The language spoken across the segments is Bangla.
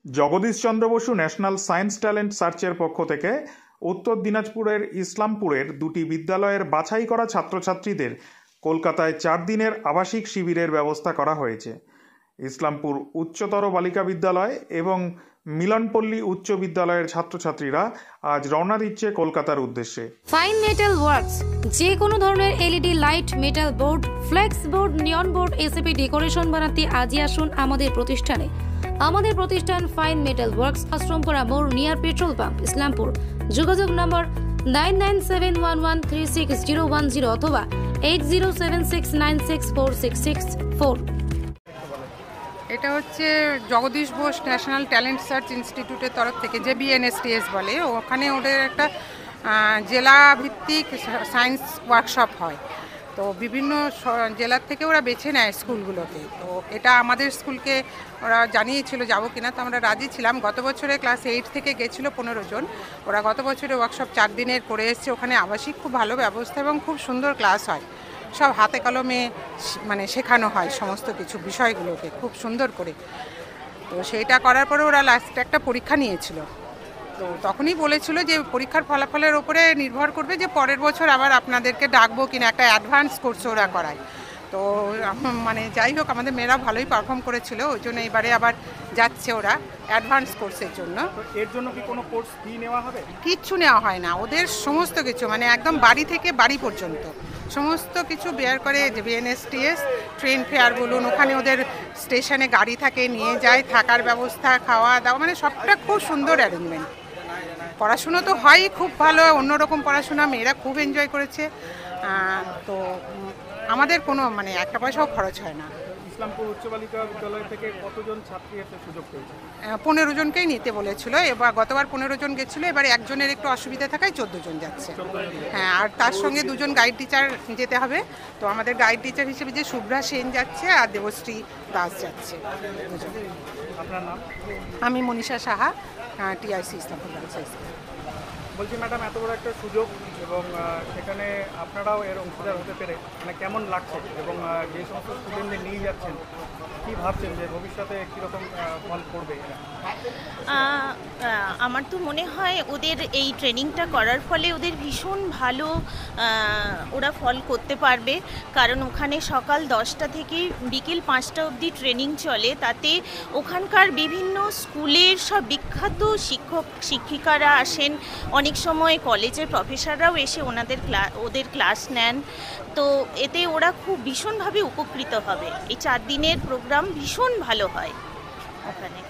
Jagadish Chandra Basu national science talent সার্চের পক্ষ থেকে উত্তর দিনাজপুরের ইসলামপুরের দুটি বিদ্যালয়ের বাছাই করা ছাত্রছাত্রীদের কলকাতায় 4 দিনের আবাসিক শিবিরের ব্যবস্থা করা হয়েছে। ইসলামপুর উচ্চতর বালিকা বিদ্যালয় এবং মিলনপল্লী উচ্চ বিদ্যালয়ের ছাত্রছাত্রীরা আজ রওনা দিচ্ছে কলকাতার উদ্দেশ্যে। ফাইন মেটাল ওয়ার্কস, যে কোনো ধরনের LED light, metal board, flakes board, নিয়ন বোর্ড, এসএপি ডেকোরেশন বানাতে আজই আসুন আমাদের প্রতিষ্ঠানে। আমাদের প্রতিষ্ঠান ফাইন মেটাল ওয়ার্কস, আশ্রমপাড়া মোড়, নিয়ার পেট্রোল পাম্প, ইসলামপুর। যোগাযোগ নম্বর 9971136010 অথবা 8076964664। এটা হচ্ছে Jagadish Bose national talent search ইনস্টিটিউটের তরফ থেকে, যে বিএনএসটিএস বলে, ওখানে ওদের একটা জেলা ভিত্তিক সায়েন্স ওয়ার্কশপ হয়। তো বিভিন্ন জেলার থেকে ওরা বেছে নেয় স্কুলগুলোকে। তো এটা আমাদের স্কুলকে ওরা জানিয়েছিল যাবো কিনা, তো আমরা রাজি ছিলাম। গত বছরে ক্লাস 8 থেকে গেছিলো 15 জন। ওরা গত বছরে ওয়ার্কশপ 4 দিনের করে এসছে। ওখানে আবাসিক খুব ভালো ব্যবস্থা এবং খুব সুন্দর ক্লাস হয়। সব হাতে কলমে মানে শেখানো হয় সমস্ত কিছু বিষয়গুলোকে খুব সুন্দর করে। তো সেইটা করার পরে ওরা লাস্টে একটা পরীক্ষা নিয়েছিল। তো তখনই বলেছিল যে পরীক্ষার ফলাফলের ওপরে নির্ভর করবে যে পরের বছর আবার আপনাদেরকে ডাকবো কিনা, একটা অ্যাডভান্স কোর্স ওরা করায়। তো মানে যাই হোক, আমাদের মেয়েরা ভালোই পারফর্ম করেছিল, ওই জন্য এবারে আবার যাচ্ছে ওরা অ্যাডভান্স কোর্সের জন্য। এর জন্য কি কোনো কোর্স ফি নেওয়া হবে? কিচ্ছু নেওয়া হয় না, ওদের সমস্ত কিছু মানে একদম বাড়ি থেকে বাড়ি পর্যন্ত সমস্ত কিছু বেয়ার করে। যে বিএনএসটিএস ট্রেন ফেয়ার বলুন, ওখানে ওদের স্টেশনে গাড়ি থাকে, নিয়ে যায়, থাকার ব্যবস্থা, খাওয়া দাওয়া, মানে সবটা খুব সুন্দর অ্যারেঞ্জমেন্ট। পড়াশুনো তো হয় খুব ভালো, অন্যরকম পড়াশোনা, মেয়েরা খুব এনজয় করেছে। তো আমাদের কোনো মানে একটা পয়সাও খরচ হয় না। ইসলামপুর উচ্চ বালিকা বিদ্যালয় থেকে কতজন ছাত্রী এতে সুযোগ পেয়েছে? 15 জনকেই নিতে বলেছিল। এবার গতবার 15 জন গেছিলো, এবার একজনের একটু অসুবিধা থাকায় 14 জন যাচ্ছে। হ্যাঁ, আর তার সঙ্গে 2 জন গাইড টিচার যেতে হবে। তো আমাদের গাইড টিচার হিসেবে যে শুভ্রা সেন যাচ্ছে আর দেবশ্রী দাস যাচ্ছে। আপনার নাম? আমি Manisha Saha, TIC Islampur girls high school. বলছি ম্যাডাম, এত বড় একটা সুযোগ এবং সেখানে আপনারাও এর অংশীদার হতে পেরে মানে কেমন লাগছে, এবং যে সমস্ত স্টুডেন্টদের নিয়ে যাচ্ছেন কী ভাবছেন যে ভবিষ্যতে কীরকম ফল করবে? আমার তো মনে হয় ওদের এই ট্রেনিংটা করার ফলে ওদের ভীষণ ভালো ওরা ফল করতে পারবে। কারণ ওখানে সকাল 10টা থেকে বিকেল 5টা অবধি ট্রেনিং চলে। তাতে ওখানকার বিভিন্ন স্কুলের সব বিখ্যাত শিক্ষক শিক্ষিকারা আসেন, অনেক সময় কলেজের প্রফেসররাও এসে ওদের ক্লাস নেন। তো এতে ওরা খুব ভীষণভাবে উপকৃত হবে। এই 4 দিনের প্রোগ্রাম ভীষণ ভালো হয় ওখানে।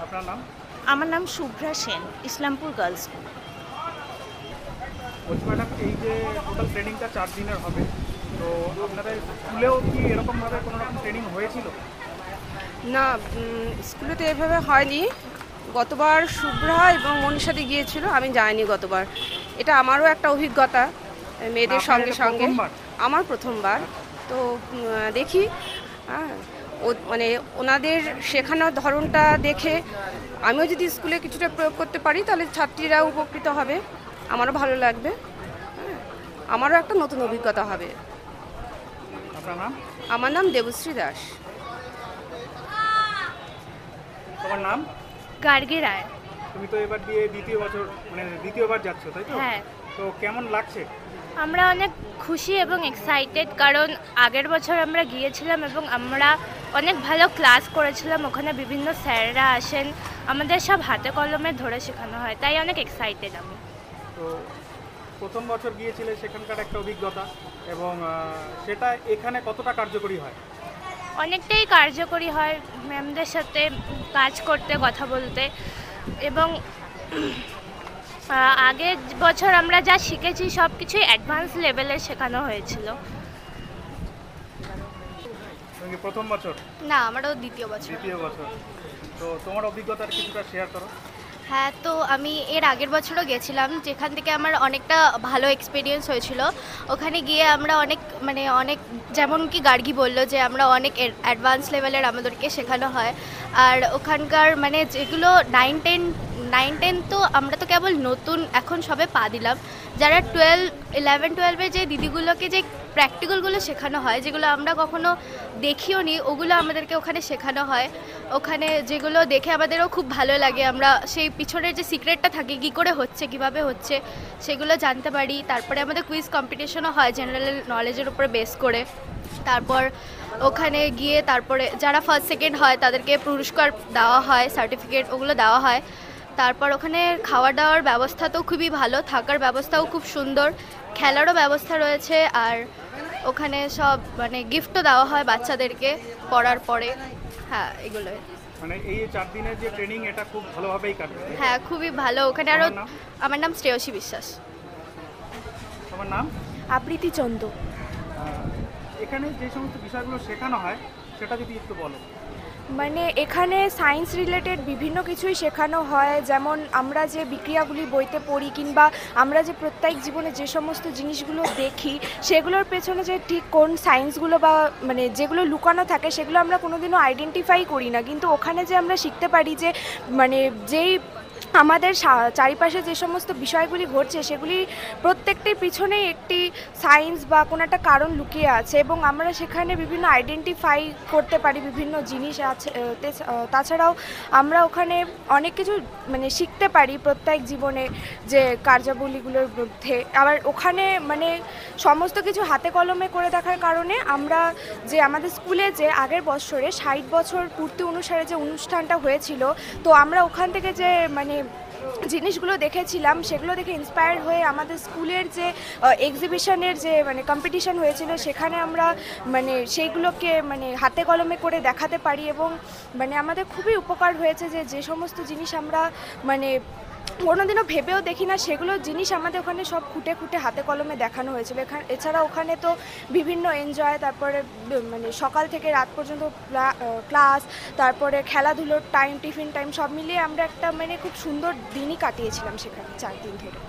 আপনার নাম? আমার নাম শুভ্রা সেন, ইসলামপুর গার্লস স্কুল। বলছি ম্যাডাম, এই যে টোটাল ট্রেনিংটা 4 দিনের হবে, তো আপনাদের স্কুলেও কি এরকমভাবে কোনো রকম ট্রেনিং হয়েছিল? না, স্কুলে তো এভাবে হয়নি। গতবার শুভ্রা এবং মনীষাদি গিয়েছিল, আমি যাইনি গতবার। এটা আমারও একটা অভিজ্ঞতা মেয়েদের সঙ্গে সঙ্গে। আমার প্রথমবার। তো দেখি, মানে ওনাদের শেখানোর ধরনটা দেখে আমিও যদি স্কুলে কিছুটা প্রয়োগ করতে পারি তাহলে ছাত্রীরা উপকৃত হবে, আমারও ভালো লাগবে, আমারও একটা নতুন অভিজ্ঞতা হবে। আপনার নাম? আমার নাম দেবশ্রী দাস। তোমার নাম? গার্গী রায়। তুমি তো এবার দিয়ে দ্বিতীয়বার যাচ্ছ, তাই তো? হ্যাঁ। তো কেমন লাগছে? আমরা অনেক খুশি এবং এক্সাইটেড, কারণ আগের বছর আমরা গিয়েছিলাম এবং আমরা অনেক ভালো ক্লাস করেছিলাম। ওখানে বিভিন্ন স্যাররা আসেন, আমাদের সব হাতে কলমে ধরে শেখানো হয়, তাই অনেক এক্সাইটেড আমি। তো প্রথম বছর গিয়েছিলে, সেখানকার একটা অভিজ্ঞতা, এবং সেটা এখানে কতটা কার্যকরী হয়? অনেকটাই কার্যকরী হয় ম্যামদের সাথে কাজ করতে, কথা বলতে। এবং আগের বছর আমরা যা শিখেছি সব কিছুই অ্যাডভান্স লেভেলে শেখানো হয়েছিল। প্রথম বছর? না, আমারও দ্বিতীয় বছর। তো তোমার অভিজ্ঞতাটা কিছুটা শেয়ার করো। হ্যাঁ, তো আমি এর আগের বছরও গেছিলাম, যেখান থেকে আমার অনেকটা ভালো এক্সপিরিয়েন্স হয়েছিল। ওখানে গিয়ে আমরা অনেক যেমন কি গার্গী বললো যে আমরা অনেক অ্যাডভান্স লেভেলের আমাদেরকে শেখানো হয়। আর ওখানকার মানে যেগুলো 9-10 9-10 তো আমরা তো কেবল নতুন এখন সবে পা দিলাম। যারা 11-12-এ যে দিদিগুলোকে যে প্র্যাকটিক্যালগুলো শেখানো হয়, যেগুলো আমরা কখনো দেখিও নি, ওগুলো আমাদেরকে ওখানে শেখানো হয়। ওখানে যেগুলো দেখে আমাদেরও খুব ভালো লাগে, আমরা সেই পিছনের যে সিক্রেটটা থাকে কী করে হচ্ছে, কীভাবে হচ্ছে, সেগুলো জানতে পারি। তারপরে আমাদের কুইজ কম্পিটিশনও হয় জেনারেল নলেজের উপরে বেস করে। তারপর ওখানে গিয়ে তারপরে যারা ফার্স্ট সেকেন্ড হয় তাদেরকে পুরস্কার দেওয়া হয়, সার্টিফিকেট ওগুলো দেওয়া হয়। তারপর ওখানে খাওয়া দাওয়ার ব্যবস্থা তো খুবই ভালো, থাকার ব্যবস্থাও খুব সুন্দর, খেলারও ব্যবস্থা রয়েছে। আর ওখানে সব মানে গিফটও দেওয়া হয় বাচ্চাদেরকে পড়ার পরে। হ্যাঁ, এগুলোই। মানে এই 4 দিনের যে ট্রেনিং এটা খুব ভালোভাবেই কাটবে। হ্যাঁ, খুবই ভালো। ওখানে আরও আমার নাম শ্রেয়সী বিশ্বাস। তোমার নাম? আবৃতি চন্দ। এখানে যে সমস্ত বিষয়গুলো শেখানো হয় সেটা যদি একটু বলো। মানে এখানে সায়েন্স রিলেটেড বিভিন্ন কিছুই শেখানো হয়, যেমন আমরা যে বিক্রিয়াগুলি বইতে পড়ি কিংবা আমরা যে প্রত্যেক জীবনে যে সমস্ত জিনিসগুলো দেখি সেগুলোর পেছনে যে ঠিক কোন সায়েন্সগুলো বা মানে যেগুলো লুকানো থাকে সেগুলো আমরা কোনোদিনও আইডেন্টিফাই করি না, কিন্তু ওখানে যে আমরা শিখতে পারি যে মানে যেই আমাদের চারিপাশে যে সমস্ত বিষয়গুলি ঘটছে সেগুলি প্রত্যেকটির পিছনেই একটি সায়েন্স বা কোনো একটা কারণ লুকিয়ে আছে, এবং আমরা সেখানে বিভিন্ন আইডেন্টিফাই করতে পারি বিভিন্ন জিনিস আছে। তাছাড়াও আমরা ওখানে অনেক কিছু মানে শিখতে পারি প্রত্যেক জীবনে যে কার্যাবলীগুলোর মধ্যে। আবার ওখানে মানে সমস্ত কিছু হাতে কলমে করে দেখার কারণে আমরা যে আমাদের স্কুলে যে আগের বছরে 60 বছর পূর্তি অনুসারে যে অনুষ্ঠানটা হয়েছিল, তো আমরা ওখান থেকে যে মানে জিনিসগুলো দেখেছিলাম সেগুলো দেখে ইন্সপায়ার হয়ে আমাদের স্কুলের যে এক্সিবিশনের যে মানে কম্পিটিশন হয়েছিল সেখানে আমরা মানে সেইগুলোকে মানে হাতে কলমে করে দেখাতে পারি, এবং মানে আমাদের খুবই উপকার হয়েছে যে সমস্ত জিনিস আমরা মানে কোনোদিনও ভেবেও দেখি না সেগুলো জিনিস আমাদের ওখানে সব খুঁটে খুঁটে হাতে কলমে দেখানো হয়েছিল। এছাড়া ওখানে তো বিভিন্ন এনজয়, তারপরে মানে সকাল থেকে রাত পর্যন্ত ক্লাস, তারপরে খেলাধুলোর টাইম, টিফিন টাইম সব মিলিয়ে আমরা একটা মানে খুব সুন্দর দিনই কাটিয়েছিলাম সেখানে 4 দিন ধরে।